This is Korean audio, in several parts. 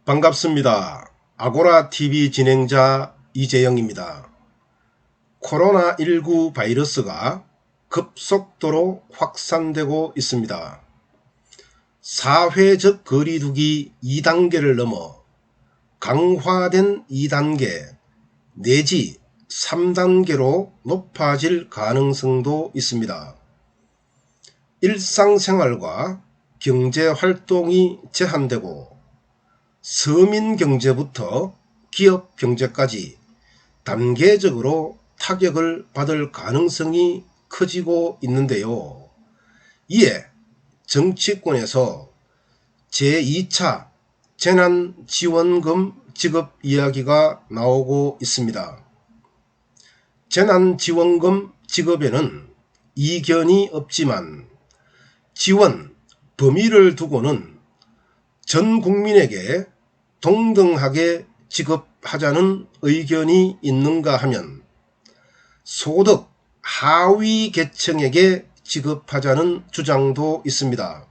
반갑습니다. 아고라TV 진행자 이재영입니다. 코로나19 바이러스가 급속도로 확산되고 있습니다. 사회적 거리두기 2단계를 넘어 강화된 2단계 내지 3단계로 높아질 가능성도 있습니다. 일상생활과 경제활동이 제한되고 서민경제부터 기업경제까지 단계적으로 타격을 받을 가능성이 커지고 있는데요. 이에 정치권에서 제2차 재난지원금 지급 이야기가 나오고 있습니다. 재난지원금 지급에는 이견이 없지만 지원 범위를 두고는 전 국민에게 동등하게 지급하자는 의견이 있는가 하면 소득 하위 계층에게 지급하자는 주장도 있습니다.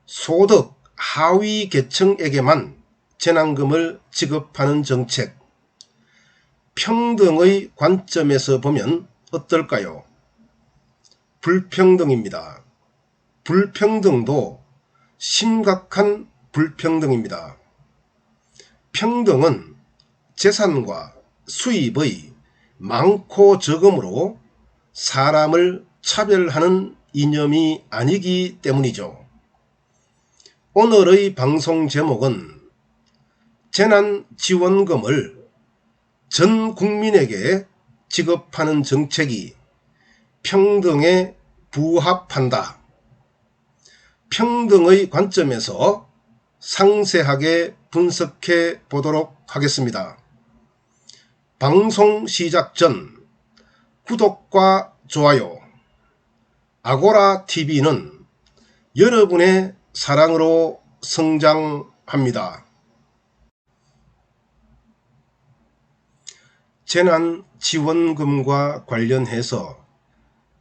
소득 하위 계층에게만 재난금을 지급하는 정책, 평등의 관점에서 보면 어떨까요? 불평등입니다. 불평등도 심각한 불평등입니다. 평등은 재산과 수입의 많고 적음으로 사람을 차별하는 이념이 아니기 때문이죠. 오늘의 방송 제목은 재난지원금을 전 국민에게 지급하는 정책이 평등에 부합한다. 평등의 관점에서 상세하게 분석해 보도록 하겠습니다. 방송 시작 전 구독과 좋아요, 아고라TV는 여러분의 사랑으로 성장합니다. 재난지원금과 관련해서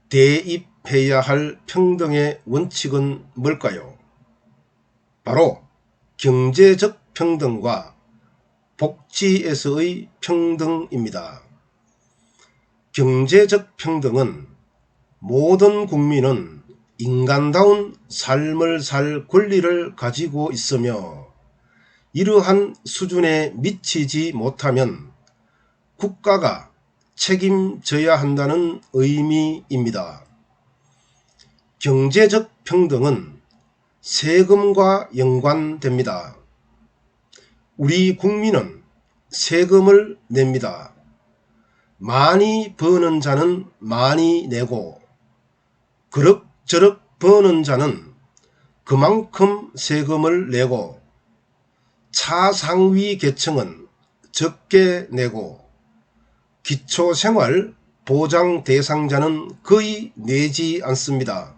대입해야 할 평등의 원칙은 뭘까요? 바로 경제적 평등과 복지에서의 평등입니다. 경제적 평등은 모든 국민은 인간다운 삶을 살 권리를 가지고 있으며 이러한 수준에 미치지 못하면 국가가 책임져야 한다는 의미입니다. 경제적 평등은 세금과 연관됩니다. 우리 국민은 세금을 냅니다. 많이 버는 자는 많이 내고 그럭저럭 버는 자는 그만큼 세금을 내고 차상위 계층은 적게 내고 기초생활 보장 대상자는 거의 내지 않습니다.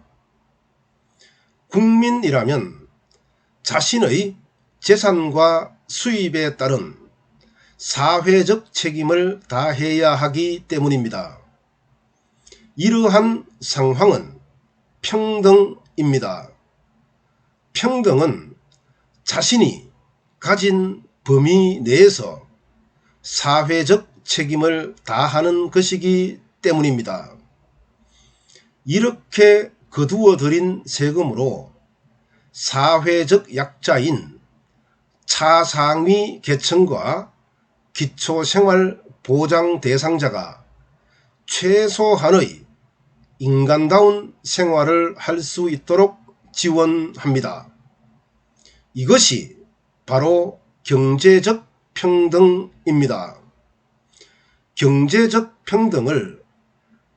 국민이라면 자신의 재산과 수입에 따른 사회적 책임을 다해야 하기 때문입니다. 이러한 상황은 평등입니다. 평등은 자신이 가진 범위 내에서 사회적 책임을 다하는 것이기 때문입니다. 이렇게 거두어 들인 세금으로 사회적 약자인 차상위 계층과 기초생활 보장 대상자가 최소한의 인간다운 생활을 할 수 있도록 지원합니다. 이것이 바로 경제적 평등입니다. 경제적 평등을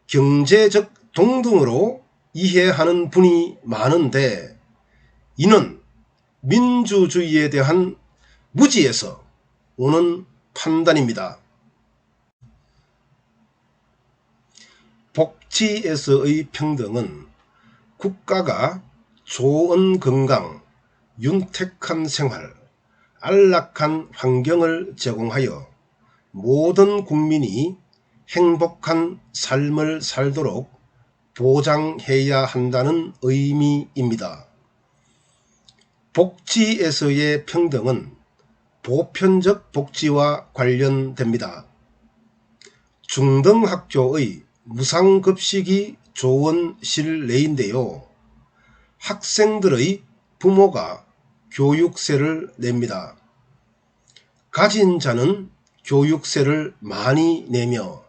경제적 동등으로 이해하는 분이 많은데 이는 민주주의에 대한 무지에서 오는 판단입니다. 복지에서의 평등은 국가가 좋은 건강, 윤택한 생활, 안락한 환경을 제공하여 모든 국민이 행복한 삶을 살도록 보장해야 한다는 의미입니다. 복지에서의 평등은 보편적 복지와 관련됩니다. 중등학교의 무상급식이 좋은 실내인데요. 학생들의 부모가 교육세를 냅니다. 가진 자는 교육세를 많이 내며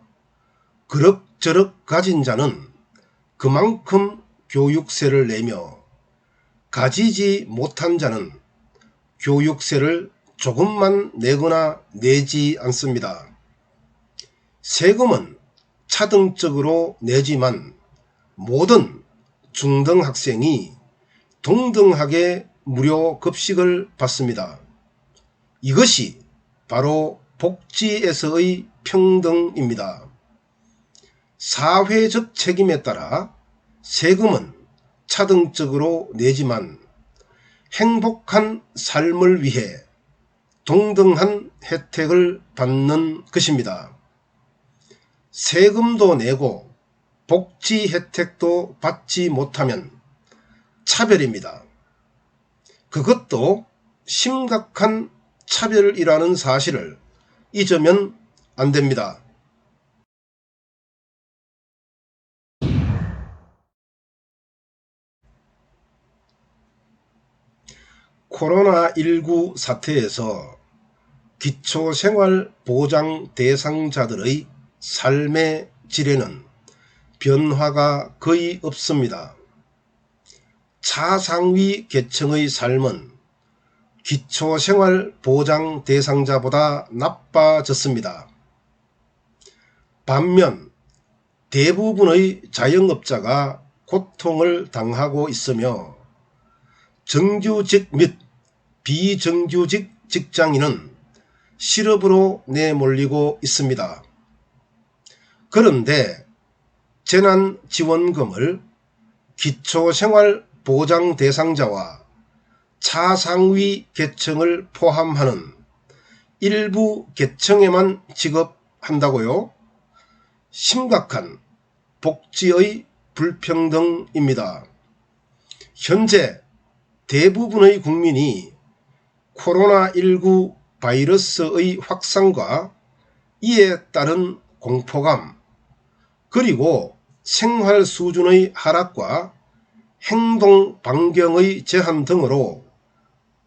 그럭저럭 가진 자는 그만큼 교육세를 내며 가지지 못한 자는 교육세를 조금만 내거나 내지 않습니다. 세금은 차등적으로 내지만 모든 중등학생이 동등하게 무료 급식을 받습니다. 이것이 바로 복지에서의 평등입니다. 사회적 책임에 따라 세금은 차등적으로 내지만 행복한 삶을 위해 동등한 혜택을 받는 것입니다. 세금도 내고 복지 혜택도 받지 못하면 차별입니다. 그것도 심각한 차별이라는 사실을 잊으면 안 됩니다. 코로나19 사태에서 기초생활보장 대상자들의 삶의 질에는 변화가 거의 없습니다. 차상위 계층의 삶은 기초생활보장 대상자보다 나빠졌습니다. 반면 대부분의 자영업자가 고통을 당하고 있으며 정규직 및 비정규직 직장인은 실업으로 내몰리고 있습니다. 그런데 재난지원금을 기초생활보장 대상자와 차상위 계층을 포함하는 일부 계층에만 지급한다고요? 심각한 복지의 불평등입니다. 현재 대부분의 국민이 코로나19 바이러스의 확산과 이에 따른 공포감, 그리고 생활 수준의 하락과 행동 반경의 제한 등으로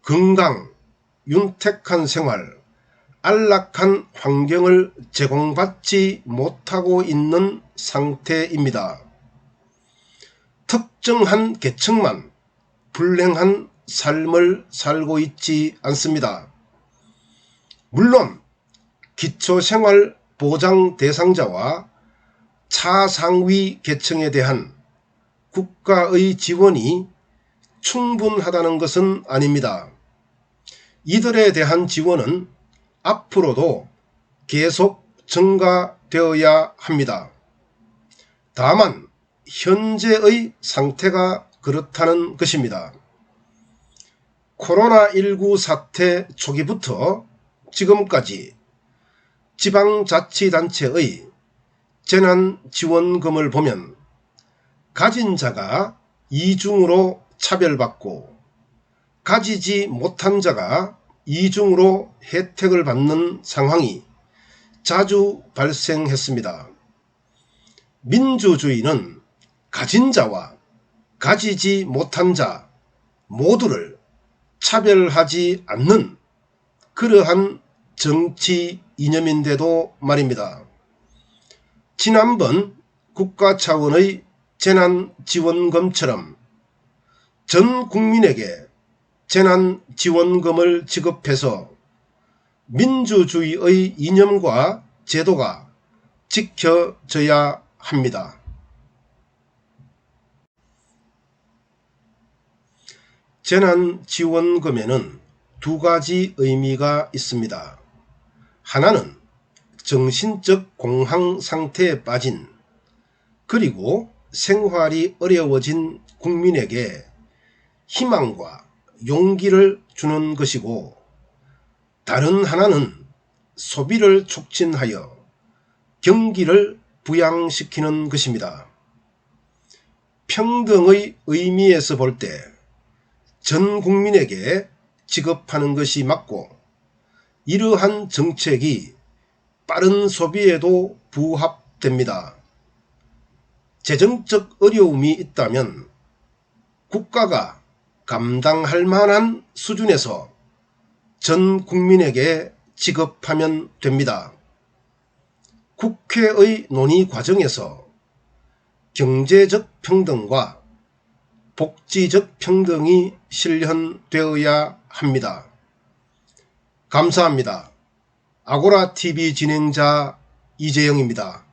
건강, 윤택한 생활, 안락한 환경을 제공받지 못하고 있는 상태입니다. 특정한 계층만 불행한 삶을 살고 있지 않습니다. 물론 기초생활보장 대상자와 차상위 계층에 대한 국가의 지원이 충분하다는 것은 아닙니다. 이들에 대한 지원은 앞으로도 계속 증가되어야 합니다. 다만 현재의 상태가 그렇다는 것입니다. 코로나19 사태 초기부터 지금까지 지방자치단체의 재난지원금을 보면 가진 자가 이중으로 차별받고 가지지 못한 자가 이중으로 혜택을 받는 상황이 자주 발생했습니다. 민주주의는 가진 자와 가지지 못한 자 모두를 차별하지 않는 그러한 정치 이념인데도 말입니다. 지난번 국가 차원의 재난지원금처럼 전 국민에게 재난지원금을 지급해서 민주주의의 이념과 제도가 지켜져야 합니다. 재난지원금에는 두 가지 의미가 있습니다. 하나는 정신적 공황 상태에 빠진 그리고 생활이 어려워진 국민에게 희망과 용기를 주는 것이고, 다른 하나는 소비를 촉진하여 경기를 부양시키는 것입니다. 평등의 의미에서 볼 때 전 국민에게 지급하는 것이 맞고, 이러한 정책이 빠른 소비에도 부합됩니다. 재정적 어려움이 있다면 국가가 감당할 만한 수준에서 전 국민에게 지급하면 됩니다. 국회의 논의 과정에서 경제적 평등과 복지적 평등이 실현되어야 합니다. 감사합니다. 아고라TV 진행자 이재영입니다.